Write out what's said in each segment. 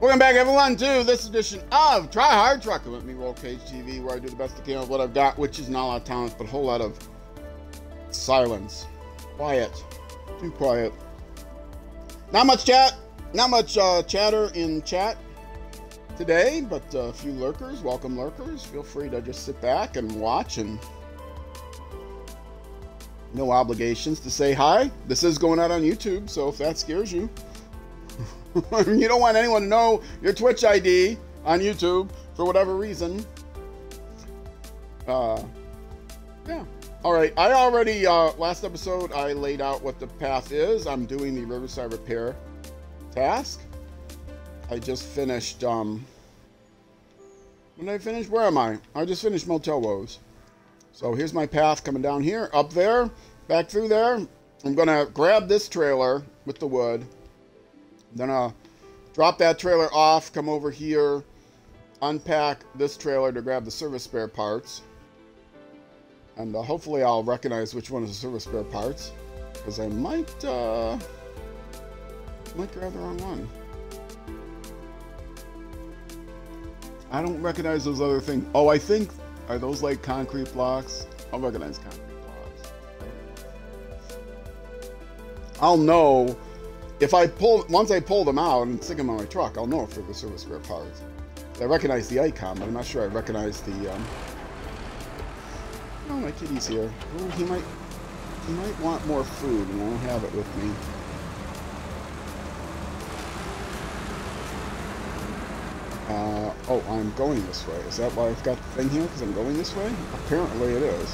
Welcome back, everyone, to this edition of Try Hard Trucking with me, Roll Cage TV, where I do the best I can with what I've got, which is not a lot of talent, but a whole lot of silence. Quiet. Too quiet. Not much chat. Not much chatter in chat today, but a few lurkers. Welcome, lurkers. Feel free to just sit back and watch, and no obligations to say hi. This is going out on YouTube, so if that scares you, you don't want anyone to know your Twitch ID on YouTube for whatever reason. Yeah. All right. I already, last episode, I laid out what the path is. I'm doing the Riverside repair task. I just finished, when did I finish? Where am I? I just finished Motel Woes. So here's my path coming down here, up there, back through there. I'm going to grab this trailer with the wood. Then I'll drop that trailer off, come over here, unpack this trailer to grab the service spare parts. And hopefully I'll recognize which one is the service spare parts, because I might grab the wrong one. I don't recognize those other things. Oh, I think, are those like concrete blocks? I'll recognize concrete blocks. I'll know. If I once I pull them out and stick them on my truck, I'll know if they're the service spare parts. I recognize the icon, but I'm not sure I recognize the, oh, my kitty's here. Oh, he might want more food, and I don't have it with me. Oh, I'm going this way. Is that why I've got the thing here? Because I'm going this way? Apparently it is.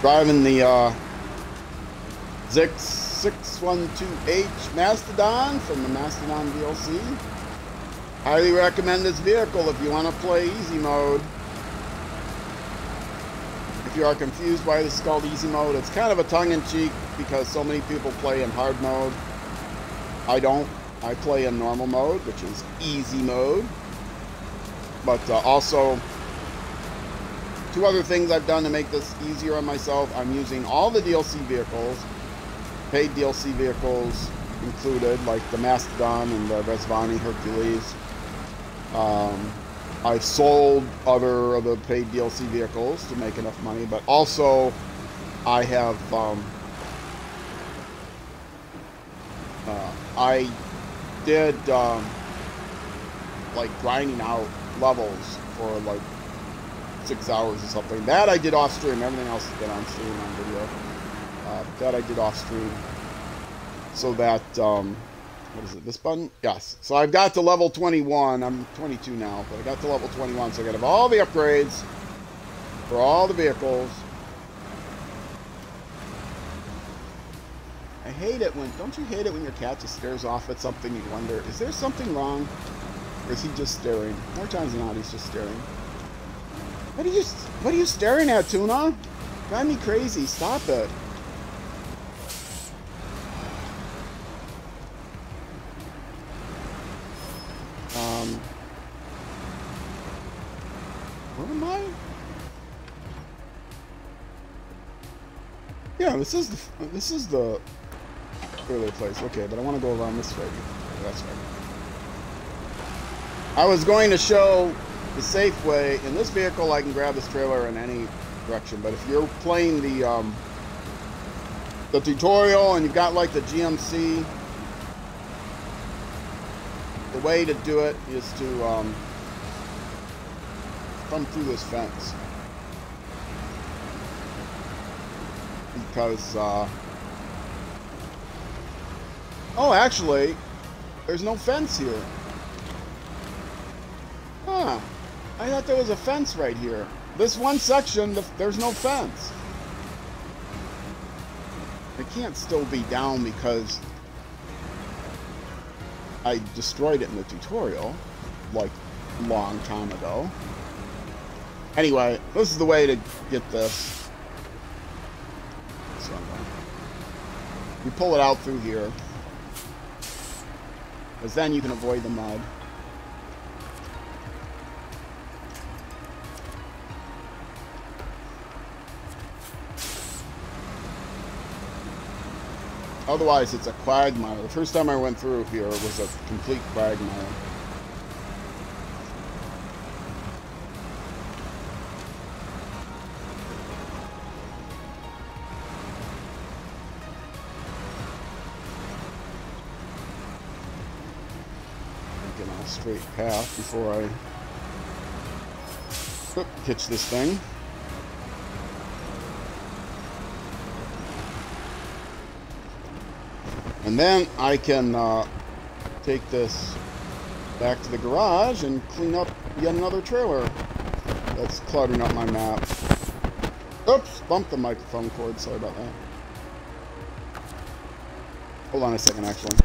Driving the Zix 612H Mastodon from the Mastodon DLC. Highly recommend this vehicle if you want to play easy mode. If you are confused why this is called easy mode, it's kind of a tongue-in-cheek because so many people play in hard mode. I don't. I play in normal mode, which is easy mode. But also, two other things I've done to make this easier on myself. I'm using all the DLC vehicles, paid DLC vehicles included, like the Mastodon and the Resvani Hercules. I've sold other of the paid DLC vehicles to make enough money, but also I have, I did, like, grinding out levels for, like, 6 hours or something. That I did off stream. Everything else has been on stream, on video. That I did off stream. So that, what is it, this button? Yes. So I've got to level 21. I'm 22 now, but I got to level 21. So I got to have all the upgrades for all the vehicles. I hate it when, don't you hate it when your cat just stares off at something? You wonder, is there something wrong? Or is he just staring? More times than not, he's just staring. What are you staring at, Tuna? Drive me crazy. Stop it. Where am I? Yeah, this is the earlier place. Okay, but I want to go around this way. Okay, that's right. I was going to show the safe way. In this vehicle, I can grab this trailer in any direction, but if you're playing the tutorial and you've got like the GMC, the way to do it is to come through this fence, because oh, actually there's no fence here. Huh. I thought there was a fence right here. This one section, there's no fence. It can't still be down because I destroyed it in the tutorial, like, a long time ago. Anyway, this is the way to get this. So, you pull it out through here, because then you can avoid the mud. Otherwise, it's a quagmire. The first time I went through here, it was a complete quagmire. Get on a straight path before I hitch this thing. And then I can take this back to the garage and clean up yet another trailer that's cluttering up my map. Oops, bumped the microphone cord, sorry about that. Hold on a second, actually.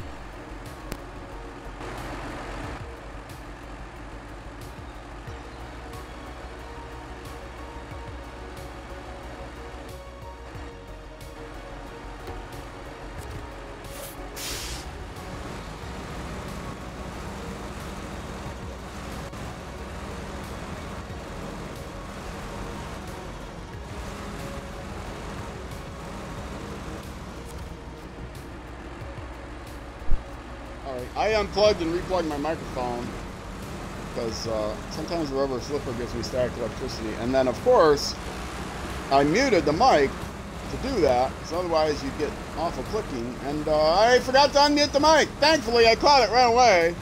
I unplugged and replugged my microphone because sometimes the rubber slipper gives me static electricity. And then, of course, I muted the mic to do that, because otherwise you'd get awful clicking. And I forgot to unmute the mic. Thankfully, I caught it right away.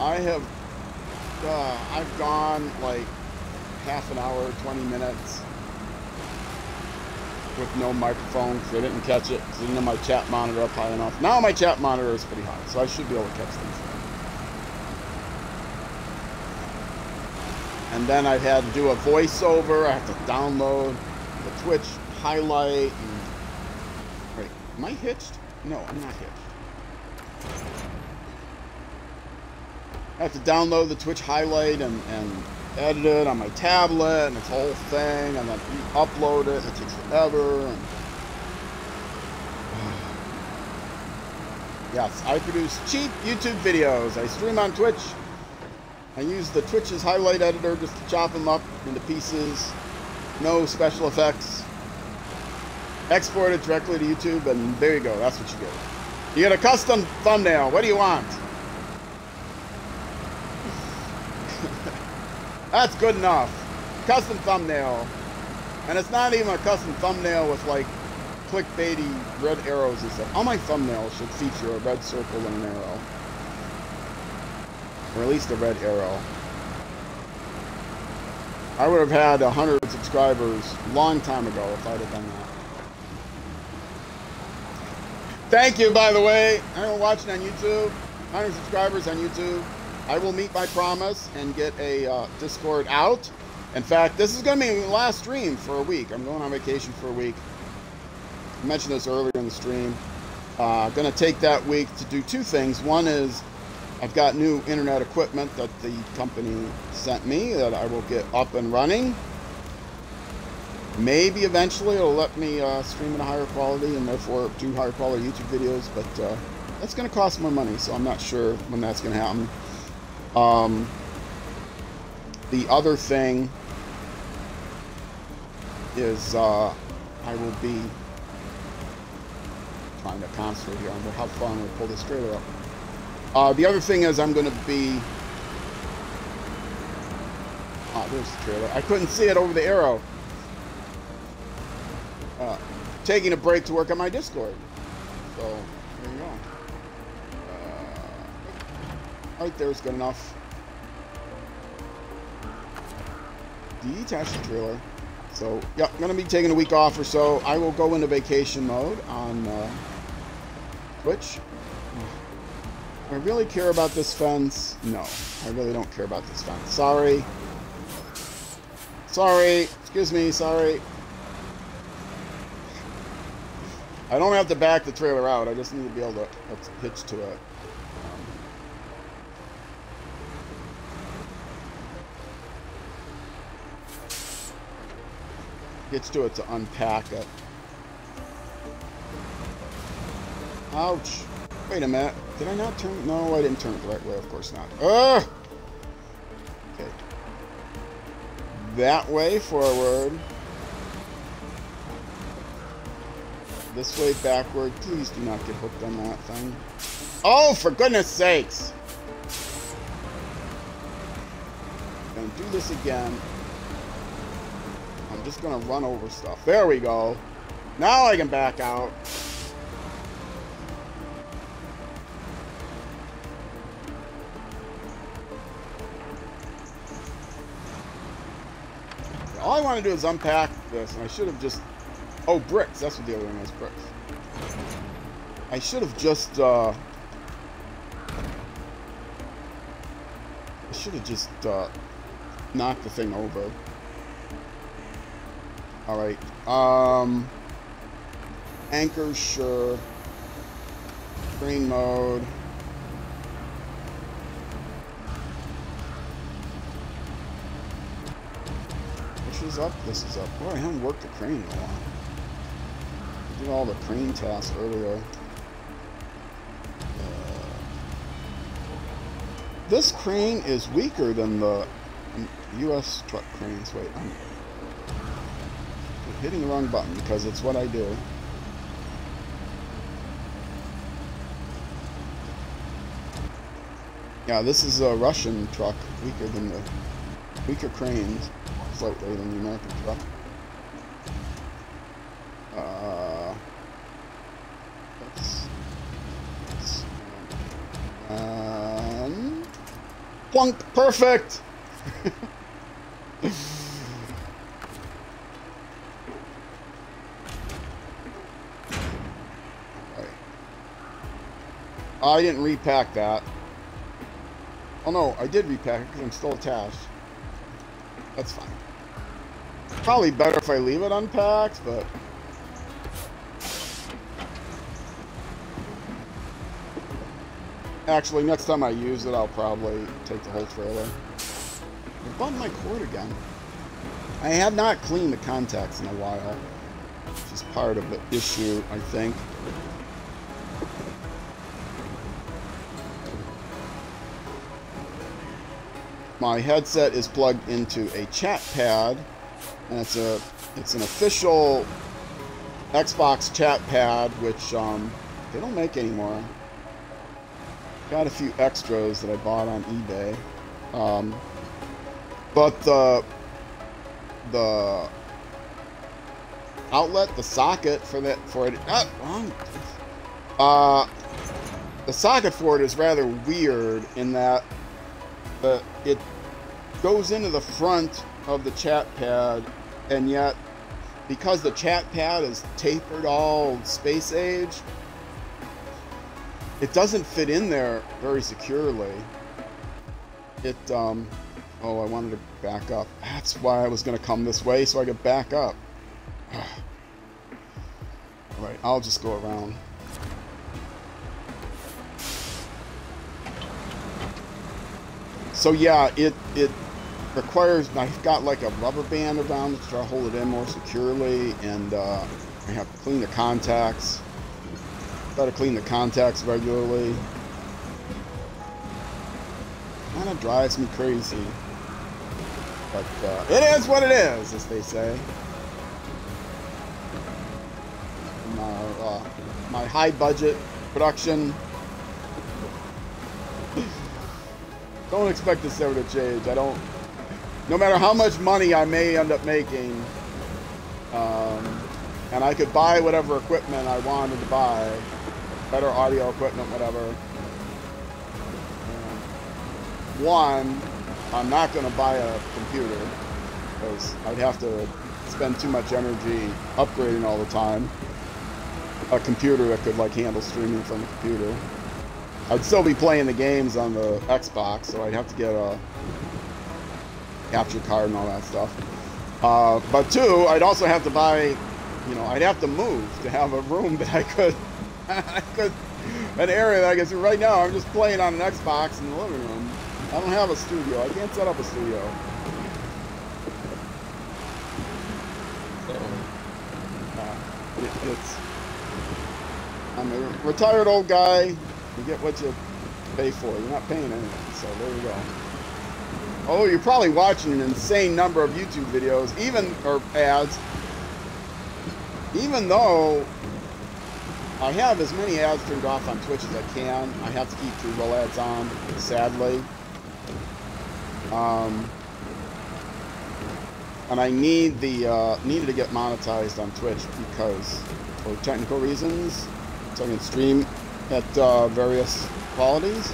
I've gone like half an hour, 20 minutes. With no microphone, because I didn't catch it, because I didn't have my chat monitor up high enough. Now my chat monitor is pretty high, so I should be able to catch things. And then I had to do a voiceover. I have to download the Twitch highlight. And... Wait, am I hitched? No, I'm not hitched. I have to download the Twitch highlight and edit it on my tablet, and it's a whole thing, and then upload it, and it takes forever. And... Yes, I produce cheap YouTube videos. I stream on Twitch. I use the Twitch's highlight editor just to chop them up into pieces. No special effects. Export it directly to YouTube, and there you go. That's what you get. You get a custom thumbnail. What do you want? That's good enough. Custom thumbnail. And it's not even a custom thumbnail with like clickbaity red arrows and stuff. All my thumbnails should feature a red circle and an arrow. Or at least a red arrow. I would have had 100 subscribers a long time ago if I'd have done that. Thank you, by the way. Anyone watching on YouTube, 100 subscribers on YouTube. I will meet my promise and get a Discord out. In fact, this is going to be the last stream for a week. I'm going on vacation for a week. I mentioned this earlier in the stream. Going to take that week to do two things. One is I've got new internet equipment that the company sent me that I will get up and running. Maybe eventually it'll let me stream in a higher quality and therefore do higher quality YouTube videos, but that's going to cost more money, so I'm not sure when that's going to happen. The other thing is I will be trying to concentrate here on how far I'm going to pull this trailer up. The other thing is I'm going to be... Oh, there's the trailer. I couldn't see it over the arrow. Taking a break to work on my Discord. So, there you go. Right there is good enough. Detach the trailer. So, yeah, I'm going to be taking a week off or so. I will go into vacation mode on Twitch. Do I really care about this fence? No, I really don't care about this fence. Sorry. Sorry. Excuse me, sorry. I don't have to back the trailer out. I just need to be able to hitch to it. Hitch to it to unpack it. Ouch. Wait a minute. Did I not turn? No, I didn't turn it the right way. Of course not. Ugh! Okay. That way forward. this way backward. Please do not get hooked on that thing. Oh, for goodness sakes! Gonna do this again. I'm just gonna run over stuff. There we go. Now I can back out. All I want to do is unpack this, and I should have just... Oh, bricks. That's what the other one is, bricks. I should have just, knocked the thing over. Alright, anchors, sure. Screen mode. Which is up, this is up. Boy, I haven't worked the crane in a while. I did all the crane tasks earlier. This crane is weaker than the US truck cranes. Wait, I'm hitting the wrong button because it's what I do. Yeah, this is a Russian truck, weaker cranes slightly than the American truck. Plunk, perfect. Right. I didn't repack that. Oh no, I did repack it because I'm still attached. That's fine. Probably better if I leave it unpacked, but... Actually, next time I use it, I'll probably take the whole trailer. I bumped my cord again. I have not cleaned the contacts in a while, which is part of the issue, I think. My headset is plugged into a chat pad, and it's an official Xbox chat pad, which they don't make anymore. Got a few extras that I bought on eBay, but the outlet, the socket for it, the socket for it is rather weird in that it goes into the front of the chat pad, and yet because the chat pad is tapered all space age, it doesn't fit in there very securely. It, oh, I wanted to back up. That's why I was going to come this way, so I could back up. Alright, I'll just go around. So yeah, it requires, I've got like a rubber band around it to try to hold it in more securely, and I have to clean the contacts. Gotta clean the contacts regularly. Kind of drives me crazy. But it is what it is, as they say. My high budget production. Don't expect this ever to change. I don't. No matter how much money I may end up making, and I could buy whatever equipment I wanted to buy, better audio equipment, whatever. One, I'm not going to buy a computer because I'd have to spend too much energy upgrading all the time. A computer that could like handle streaming from the computer. I'd still be playing the games on the Xbox, so I'd have to get a capture card and all that stuff. But two, I'd also have to buy, I'd have to move to have a room that I could, an area that I could. Right now, I'm just playing on an Xbox in the living room. I don't have a studio. I can't set up a studio. So, I'm a retired old guy. You get what you pay for. You're not paying anything, so there you go. Oh, you're probably watching an insane number of YouTube videos, or ads, even though I have as many ads turned off on Twitch as I can. I have to keep pre-roll ads on, sadly. And I need needed to get monetized on Twitch because, for technical reasons, so I can stream at various qualities,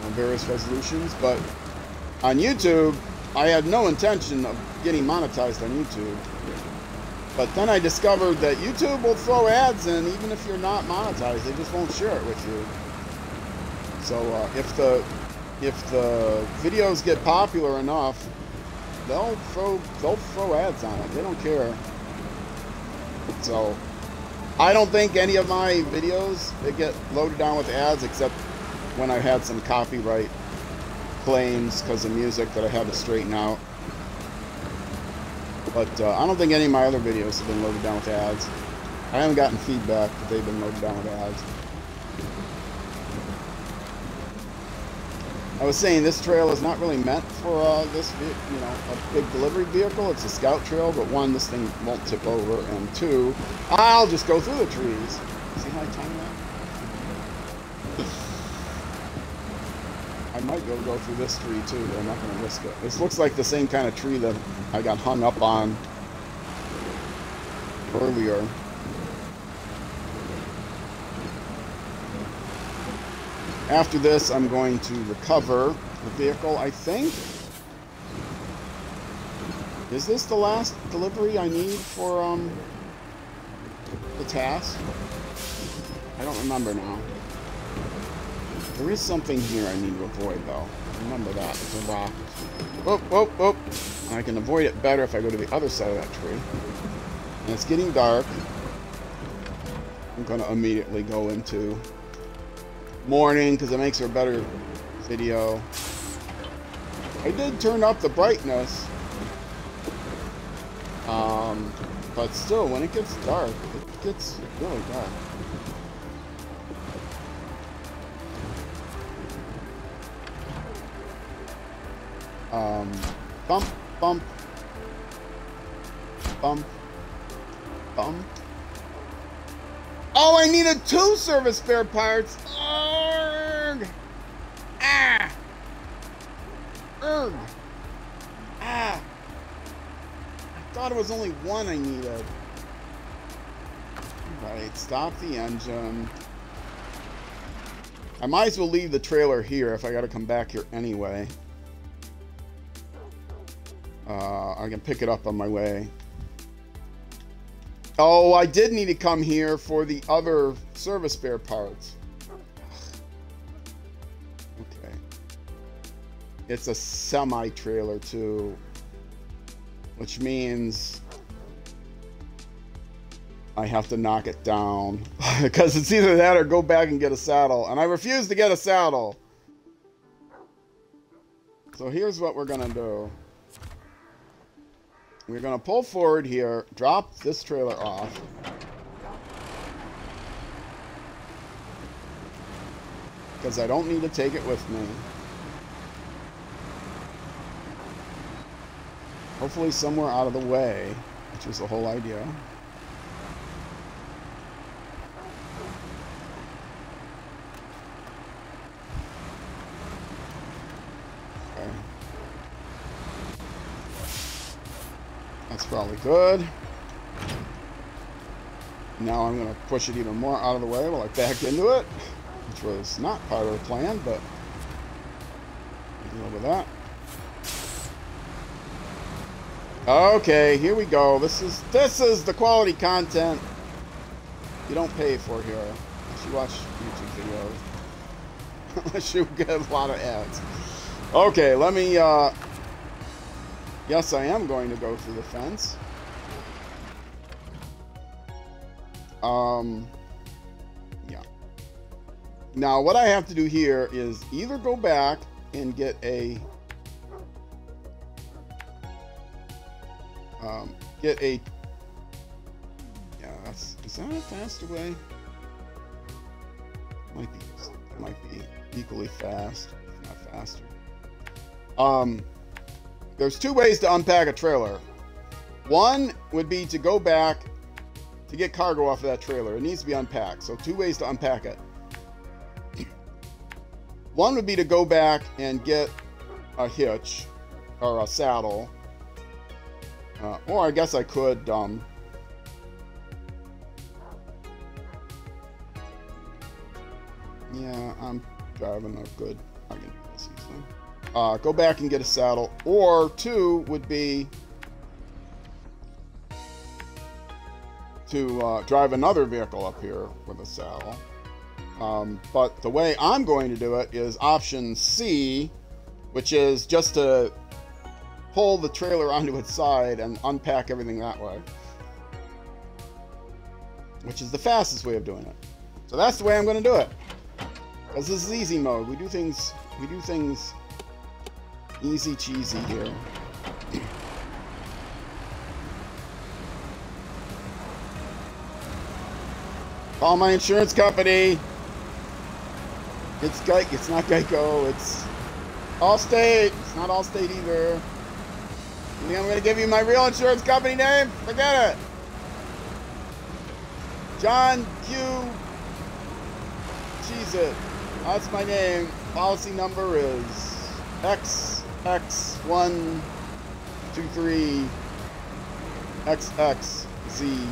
on various resolutions. But on YouTube, I had no intention of getting monetized on YouTube. But then I discovered that YouTube will throw ads in even if you're not monetized. They just won't share it with you. So if the videos get popular enough, they'll throw ads on it. They don't care. So I don't think any of my videos they get loaded down with ads except when I had some copyright claims because of music that I had to straighten out. But I don't think any of my other videos have been loaded down with ads. I haven't gotten feedback that they've been loaded down with ads. I was saying this trail is not really meant for this, you know, a big delivery vehicle. It's a scout trail, but one, this thing won't tip over, and two, I'll just go through the trees. See how I time that? I might go through this tree too, but I'm not going to risk it. This looks like the same kind of tree that I got hung up on earlier. After this, I'm going to recover the vehicle, I think. Is this the last delivery I need for the task? I don't remember now. There is something here I need to avoid, though. Remember that. There's a rock. Whoop, whoop, whoop. I can avoid it better if I go to the other side of that tree. And it's getting dark. I'm going to immediately go into morning because it makes for a better video. I did turn up the brightness. But still, when it gets dark, it gets really dark. Bump, bump, bump, bump. Oh, I needed 2 service spare parts. Urgh. Ah. Urgh. Ah. I thought it was only 1 I needed. Right, stop the engine. I might as well leave the trailer here if I gotta come back here anyway. I can pick it up on my way. Oh, I did need to come here for the other service spare parts. Okay. It's a semi-trailer too, which means I have to knock it down because it's either that or go back and get a saddle, and I refuse to get a saddle. So here's what we're gonna do. We're going to pull forward here, drop this trailer off. Because I don't need to take it with me. Hopefully somewhere out of the way, which was the whole idea. That's probably good. Now I'm going to push it even more out of the way while I back into it, which was not part of the plan, but deal with that. Okay, here we go. This is the quality content you don't pay for here unless you watch YouTube videos. Unless you get a lot of ads. Okay, let me yes, I am going to go through the fence. Yeah. Now, what I have to do here is either go back and get a yeah, is that a faster way? Might be equally fast, if not faster. There's 2 ways to unpack a trailer. One would be to go back to get cargo off of that trailer. It needs to be unpacked. So 2 ways to unpack it. One would be to go back and get a hitch or a saddle. Or I guess I could, yeah, I'm driving a good, I can do this easily. Go back and get a saddle. Or 2 would be to drive another vehicle up here with a saddle. But the way I'm going to do it is option C, which is just to pull the trailer onto its side and unpack everything that way, which is the fastest way of doing it. So that's the way I'm going to do it, because this is easy mode. We do things easy cheesy here. Call my insurance company. It's not Geico, it's Allstate. It's not Allstate either. You think I'm going to give you my real insurance company name? Forget it. John Q. Cheese it. That's my name. Policy number is XX123XXZ.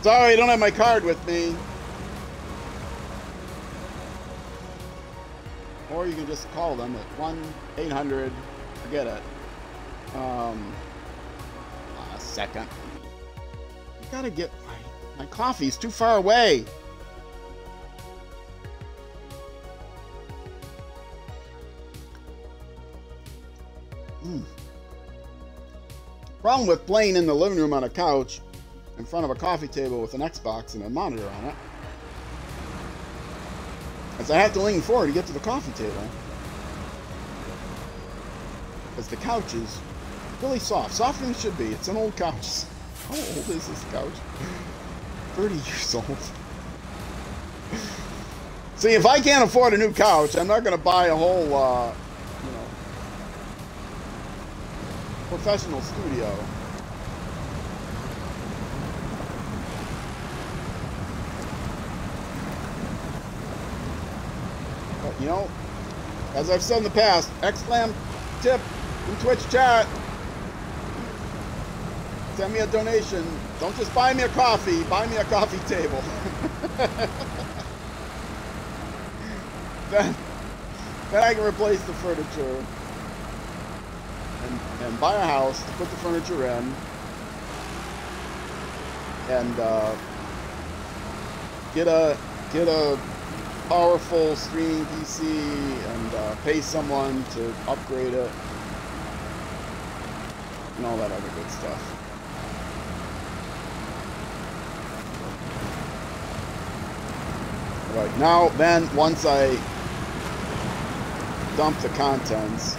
Sorry, I don't have my card with me. Or you can just call them at 1-800. Forget it. A second. I gotta get my coffee's too far away. Problem with playing in the living room on a couch in front of a coffee table with an Xbox and a monitor on it is I have to lean forward to get to the coffee table, because the couch is really soft. Softer than it should be. It's an old couch. How old is this couch? 30 years old. See, if I can't afford a new couch, I'm not going to buy a whole, professional studio. But, you know, as I've said in the past, exclam tip in Twitch chat. Send me a donation. Don't just buy me a coffee. Buy me a coffee table. then I can replace the furniture and buy a house to put the furniture in, and get a powerful streaming PC and pay someone to upgrade it and all that other good stuff. Right now, then once I dump the contents,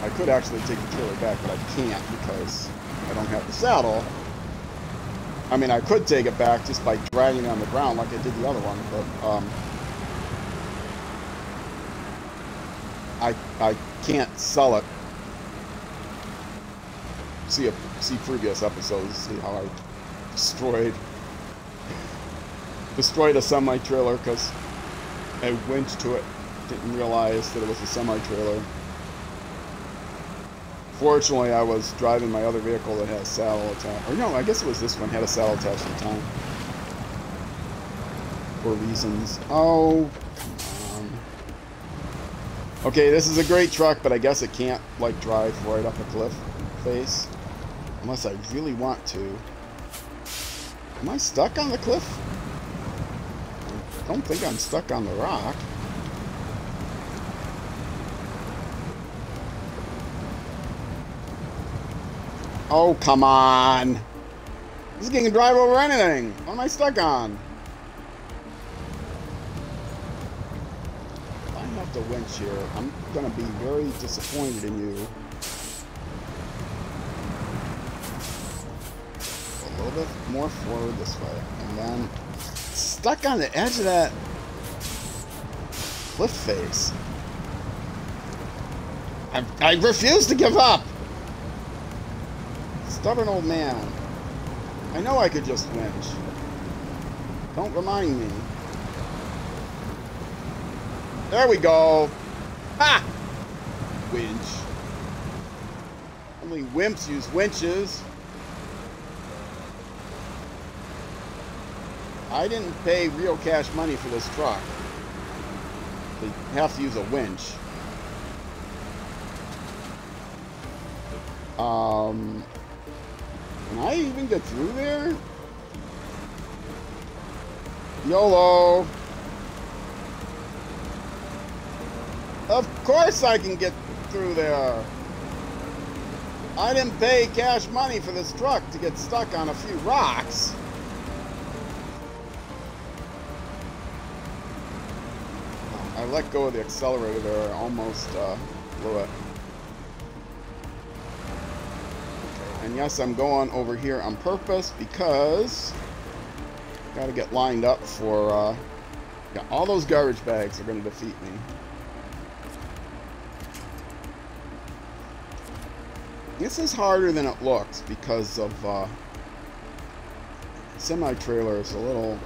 I could actually take the trailer back, but I can't because I don't have the saddle. I mean, I could take it back just by dragging it on the ground like I did the other one, but I can't sell it. See previous episodes, see how I destroyed a semi-trailer because I winched to it. Didn't realize that it was a semi-trailer. Fortunately, I was driving my other vehicle that had a saddle attached. Or no, I guess it was this one, had a saddle attached at the time. For reasons. Oh, come on. Okay, this is a great truck, but I guess it can't, like, drive right up a cliff face. Unless I really want to. Am I stuck on the cliff? I don't think I'm stuck on the rock. Oh, come on. This thing can drive over anything. What am I stuck on? If I have to winch here, I'm going to be very disappointed in you. A little bit more forward this way. And then stuck on the edge of that cliff face. I refuse to give up. Stubborn old man. I I know I could just winch. Don't remind me. There we go. Ha! Winch. Only wimps use winches. I didn't pay real cash money for this truck. They have to use a winch. Can I even get through there? YOLO. Of course I can get through there. I didn't pay cash money for this truck to get stuck on a few rocks. I let go of the accelerator there. I almost blew it. Okay. And yes, I'm going over here on purpose because got to get lined up for yeah, all those garbage bags are going to defeat me. This is harder than it looks because of semi-trailer is a little...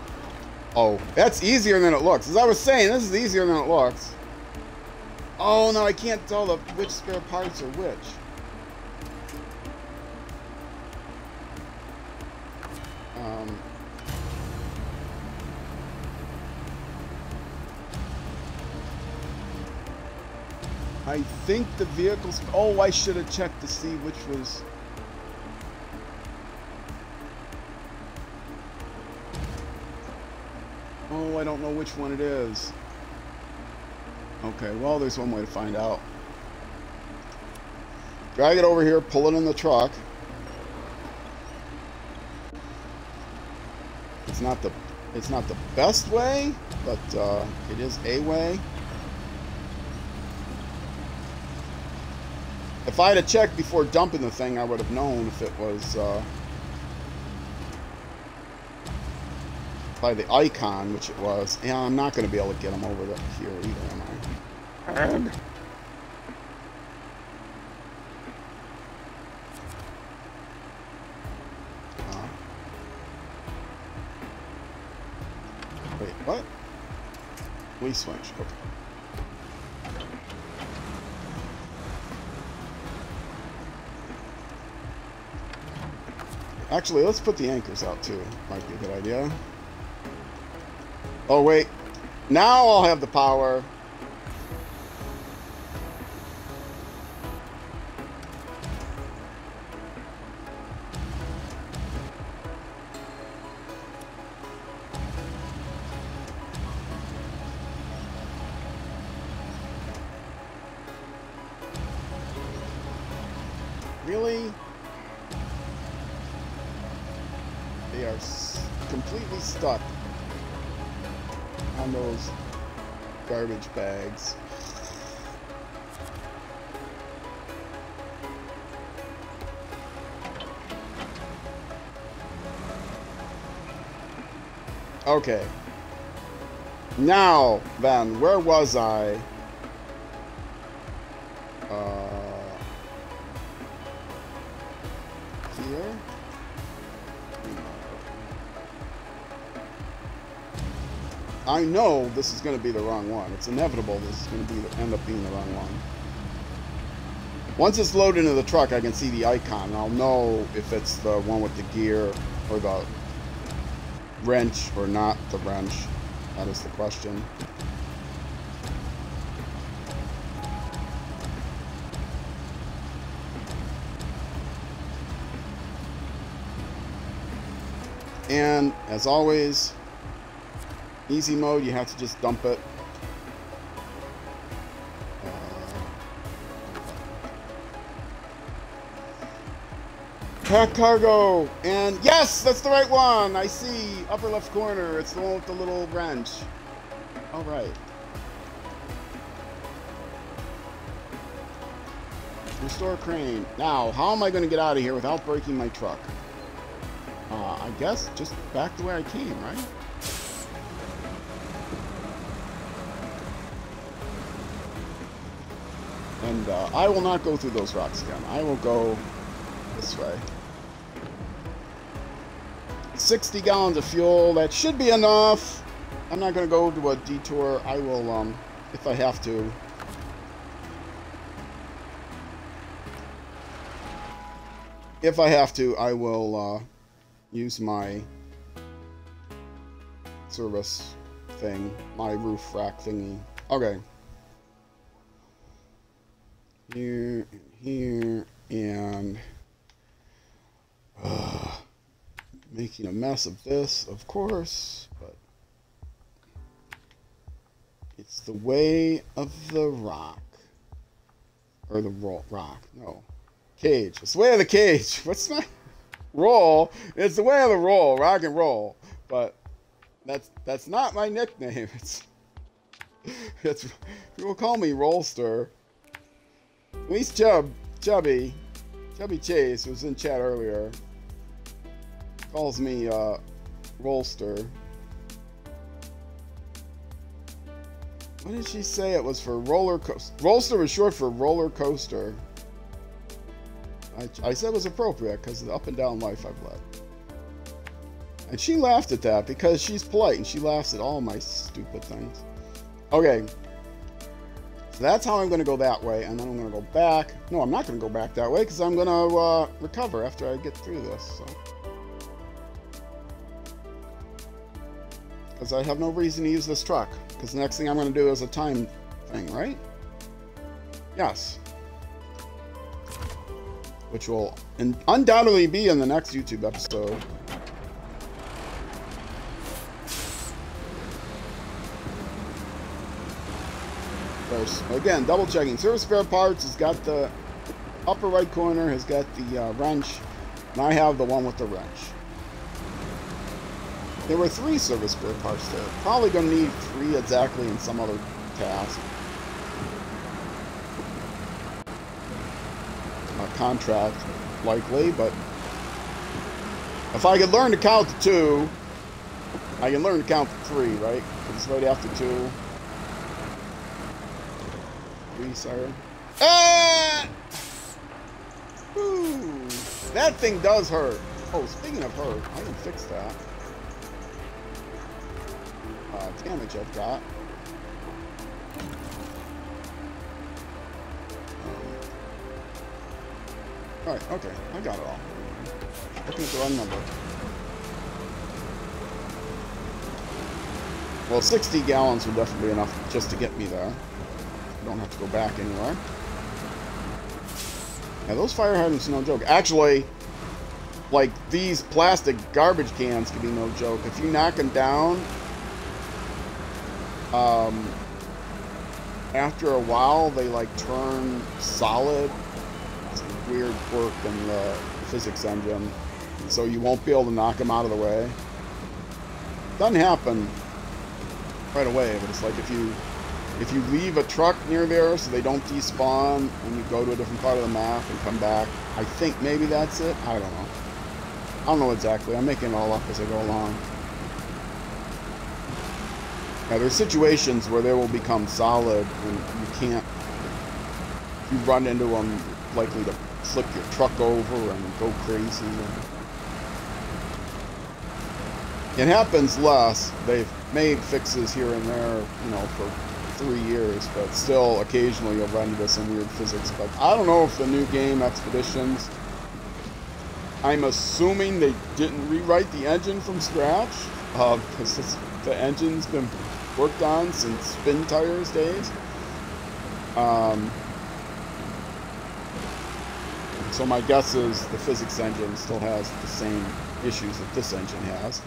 Oh, that's easier than it looks. As I was saying, this is easier than it looks. Oh, no, I can't tell which spare parts are which. I think the vehicles... Oh, I should have checked to see which was... Oh, I don't know which one it is. Okay, well, there's one way to find out. Drag it over here, pull it in the truck. It's not the best way, but it is a way. If I had checked before dumping the thing, I would have known if it was by the icon, which it was. Yeah, I'm not going to be able to get them over here either, am I? Wait, what? We switch. Okay. Actually, let's put the anchors out too. Might be a good idea. Oh, wait. Now I'll have the power. Really? They are completely stuck on those garbage bags. Okay. Now, then, where was I? Here? I know this is going to be the wrong one. It's inevitable this is going to end up being the wrong one. Once it's loaded into the truck, I can see the icon, and I'll know if it's the one with the gear or the wrench or not the wrench. That is the question. And as always, easy mode, you have to just dump it. Pack cargo, and yes, that's the right one. I see, upper left corner. It's the one with the little wrench. All right. Restore crane. Now, how am I going to get out of here without breaking my truck? I guess just back the way I came, right? And I will not go through those rocks again. I will go this way. 60 gallons of fuel. That should be enough. I'm not going to go to a detour. I will, if I have to. If I have to, I will use my service thing, my roof rack thingy. Okay. Here, here, and making a mess of this, of course, but it's the way of the rock. Or the rock, no. Cage. It's the way of the cage. What's my roll? It's the way of the roll, rock and roll. But that's not my nickname. It's people call me Rollster. At least Chubby Chase, who was in chat earlier, calls me Rollster. What did she say? It was for roller coaster. Rollster was short for roller coaster. I said it was appropriate because of the up and down life I've led. And she laughed at that because she's polite and she laughs at all my stupid things. Okay. So that's how I'm going to go that way, and then I'm going to go back. No, I'm not going to go back that way because I'm going to recover after I get through this. So. Because I have no reason to use this truck. Because the next thing I'm going to do is a time thing, right? Yes. Which will undoubtedly be in the next YouTube episode. There's, again, double checking. Service spare parts has got the upper right corner, has got the wrench, and I have the one with the wrench. There were 3 service spare parts there. Probably going to need 3 exactly in some other task. Contract, likely, but if I could learn to count to 2, I can learn to count to 3, right? It's right after 2. 3, sorry. Ah! Ooh, that thing does hurt. Oh, speaking of hurt, I can fix that. Damage I've got. Alright, okay, I got it all. Looking at the wrong number. Well, 60 gallons would definitely be enough just to get me there. I don't have to go back anywhere. Yeah, those fire hydrants are no joke. Actually, like, these plastic garbage cans can be no joke. If you knock them down, after a while, they, like, turn solid. Weird quirk in the physics engine, so you won't be able to knock them out of the way. Doesn't happen right away, but it's like if you leave a truck near there so they don't despawn and you go to a different part of the map and come back, I think maybe that's it. I don't know. I don't know exactly. I'm making it all up as I go along. Now, there's situations where they will become solid and you can't. You run into them, likely to flip your truck over and go crazy. It happens less. They've made fixes here and there, you know, for 3 years, but still occasionally you'll run into some weird physics. But I don't know if the new game, Expeditions, I'm assuming they didn't rewrite the engine from scratch, because the engine's been worked on since Spintires days. So my guess is the physics engine still has the same issues that this engine has.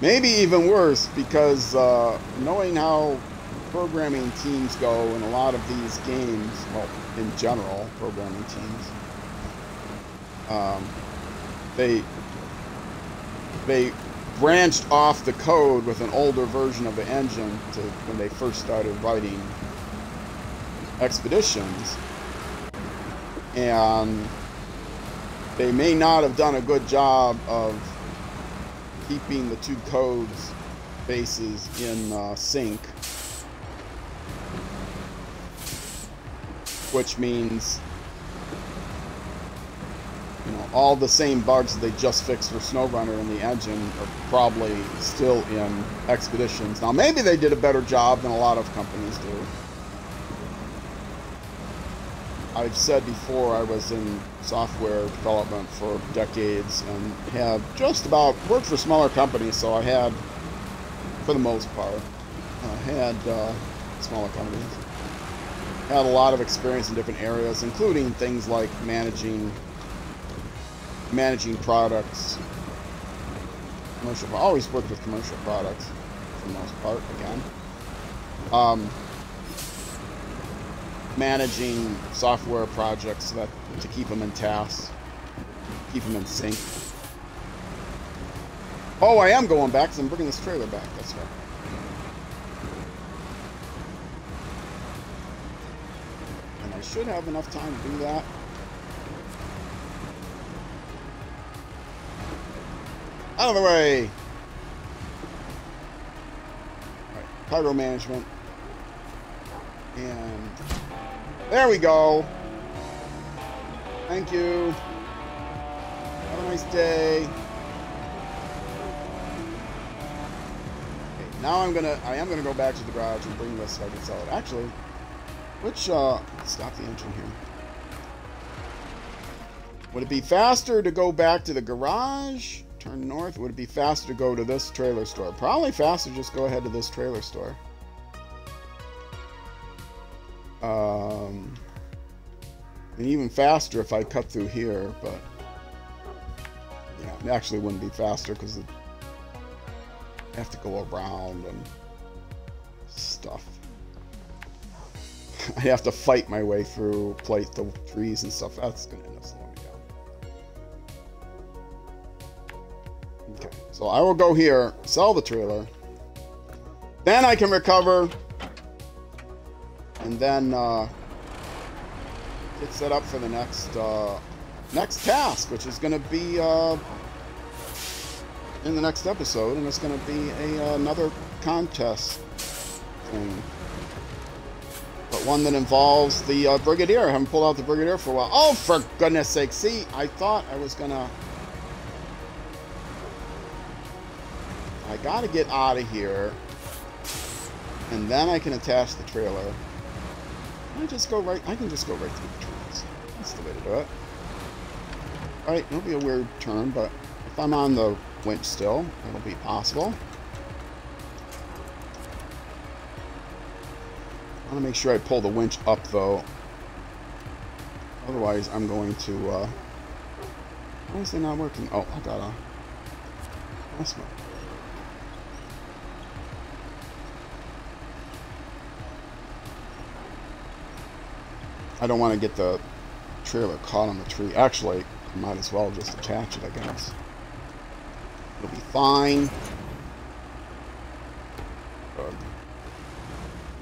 Maybe even worse, because knowing how programming teams go in a lot of these games, well, in general, programming teams, they branched off the code with an older version of the engine to when they first started writing Expeditions. And they may not have done a good job of keeping the 2 codes bases in sync, which means you know, all the same bugs that they just fixed for SnowRunner in the engine are probably still in Expeditions. Now, maybe they did a better job than a lot of companies do. I've said before, I was in software development for decades and had just about worked for smaller companies, so I had, for the most part, smaller companies. Had a lot of experience in different areas, including things like managing products. Commercial. I always worked with commercial products for the most part. Again, managing software projects to keep them in tasks, keep them in sync. Oh, I am going back because I'm bringing this trailer back. That's right. And I should have enough time to do that. Out of the way! Alright, cargo management. And there we go. Thank you. Have a nice day. Okay, now I am gonna go back to the garage and bring this so I can sell it. Actually, stop the engine here. Would it be faster to go back to the garage? Turn north. Would it be faster to go to this trailer store? Probably faster. Just go ahead to this trailer store. And even faster if I cut through here, but yeah, it actually wouldn't be faster because I have to go around and stuff. I have to fight my way through the trees and stuff. That's gonna end up slowing me down. Okay, so I will go here, sell the trailer, then I can recover, and then get set up for the next task, which is going to be in the next episode, and it's going to be another contest thing, but one that involves the Brigadier. I haven't pulled out the Brigadier for a while. Oh, for goodness sake! See, I thought I was gonna. I got to get out of here, and then I can attach the trailer. I can just go right through the trees. That's the way to do it. Alright, it'll be a weird turn, but if I'm on the winch still, it'll be possible. I want to make sure I pull the winch up, though. Otherwise, I'm going to... why is it not working? Oh, I gotta... That's one. I don't want to get the trailer caught on the tree. Actually, I might as well just attach it, I guess. It'll be fine.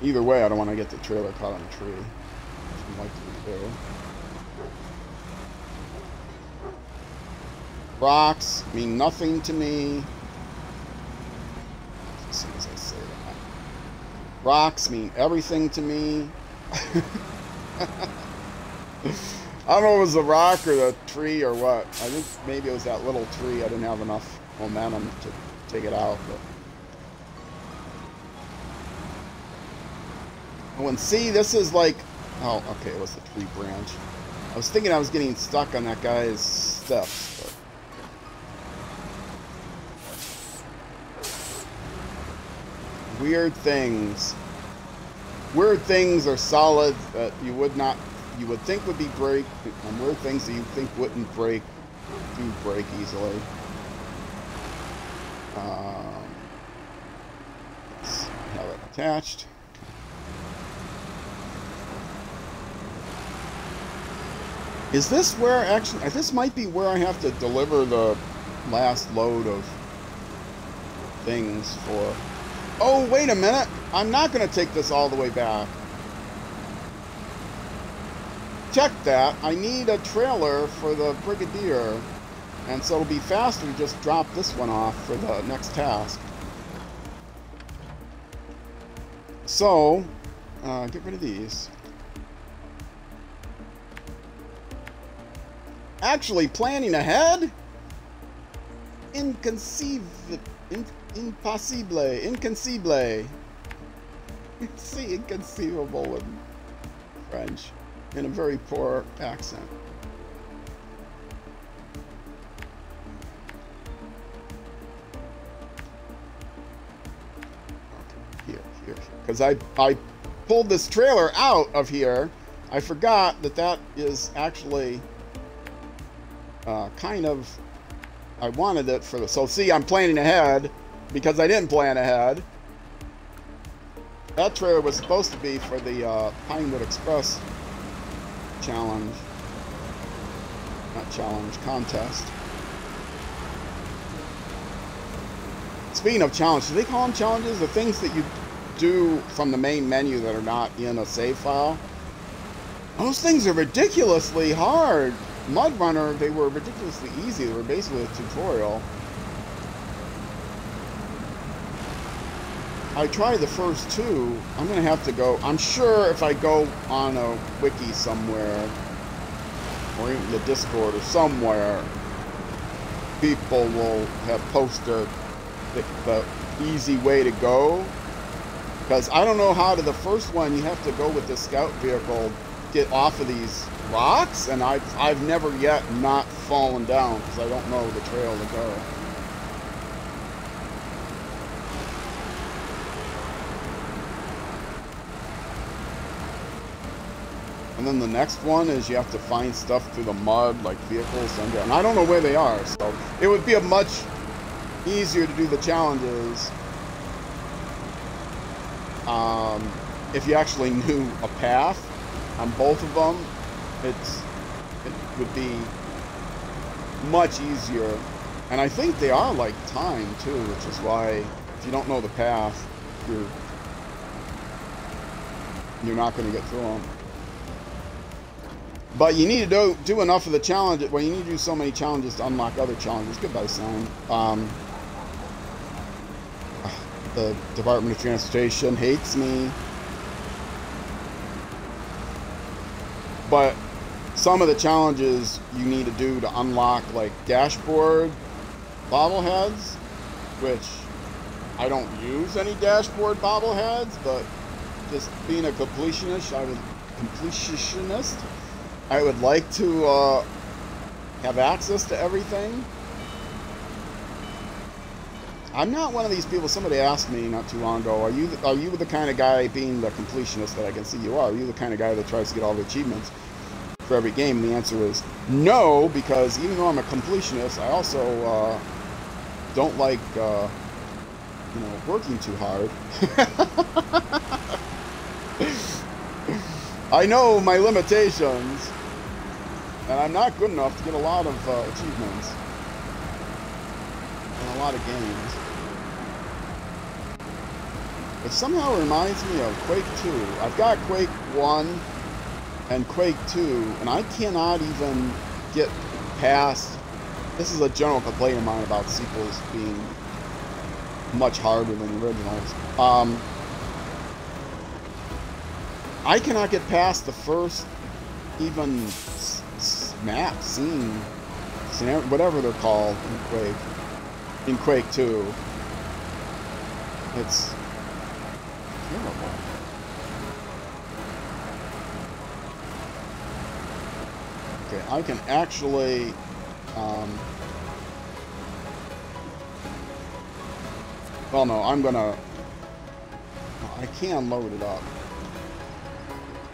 Either way, I don't want to get the trailer caught on the tree, which I'm likely to do. Rocks mean nothing to me. As soon as I say that. Rocks mean everything to me. I don't know if it was the rock or the tree or what. I think maybe it was that little tree. I didn't have enough momentum to take it out. Oh, and see, this is like... Oh, okay, it was the tree branch. I was thinking I was getting stuck on that guy's steps, but... Weird things. Weird things are solid that you would think would be break, and weird things that you think wouldn't break do break easily. Let's have it attached. Is this where actually? This might be where I have to deliver the last load of things for. Oh, wait a minute. I'm not going to take this all the way back. Check that. I need a trailer for the Brigadier. And so it'll be faster to just drop this one off for the next task. So, get rid of these. actually planning ahead? Inconceivable. See, inconceivable in French, in a very poor accent. Okay, here. Because I pulled this trailer out of here. I forgot that is actually kind of, I wanted it for the, so see, I'm planning ahead because I didn't plan ahead. That trailer was supposed to be for the Pinewood Express challenge. Not challenge, contest. Speaking of challenges, do they call them challenges? The things that you do from the main menu that are not in a save file? Those things are ridiculously hard. MudRunner, they were ridiculously easy. They were basically a tutorial. I tried the first two. I'm going to have to go. I'm sure if I go on a wiki somewhere, or even the Discord or somewhere, people will have posted the easy way to go. Because I don't know how to the first one, you have to go with the scout vehicle, get off of these rocks, and I've never yet not fallen down because I don't know the trail to go. And then the next one is you have to find stuff through the mud, like vehicles, and I don't know where they are, so it would be a much easier to do the challenges if you actually knew a path on both of them. It would be much easier, and I think they are like timed too, which is why if you don't know the path, you're not going to get through them. But you need to do enough of the challenge. Well, you need to do so many challenges to unlock other challenges. Goodbye, sound. The Department of Transportation hates me. But some of the challenges you need to do to unlock, like dashboard bobbleheads, which I don't use any dashboard bobbleheads, but just being a completionist, I would like to have access to everything. I'm not one of these people. Somebody asked me not too long ago, are you the kind of guy, being the completionist that I can see you are you the kind of guy that tries to get all the achievements for every game? And the answer is no, because even though I'm a completionist, I also don't like working too hard. I know my limitations, and I'm not good enough to get a lot of achievements in a lot of games. It somehow reminds me of Quake 2. I've got Quake 1 and Quake 2, and I cannot even get past... This is a general complaint of mine about sequels being much harder than the originals. I cannot get past the first even map, scene, scenario, whatever they're called in Quake 2. It's terrible. Okay, I can actually well, no, I can load it up.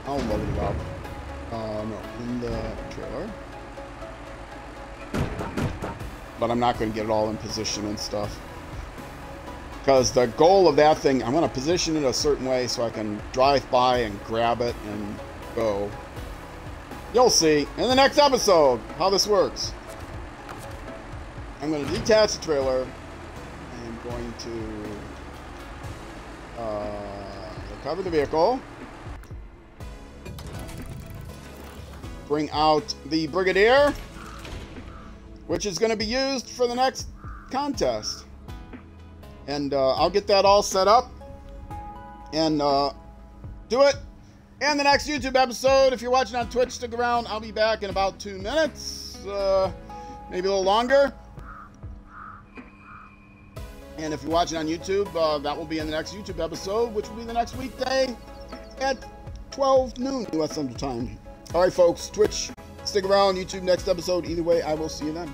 I'll load it up. No, in the trailer. But I'm not going to get it all in position and stuff. Because the goal of that thing, I'm going to position it a certain way so I can drive by and grab it and go. You'll see in the next episode how this works. I'm going to detach the trailer. I'm going to recover the vehicle. Bring out the Brigadier, which is going to be used for the next contest. And I'll get that all set up and do it in the next YouTube episode. If you're watching on Twitch, stick around. I'll be back in about 2 minutes. maybe a little longer. And if you're watching on YouTube, that will be in the next YouTube episode, which will be the next weekday at 12 noon U.S. Central Time. All right, folks, Twitch, stick around. YouTube next episode. Either way, I will see you then.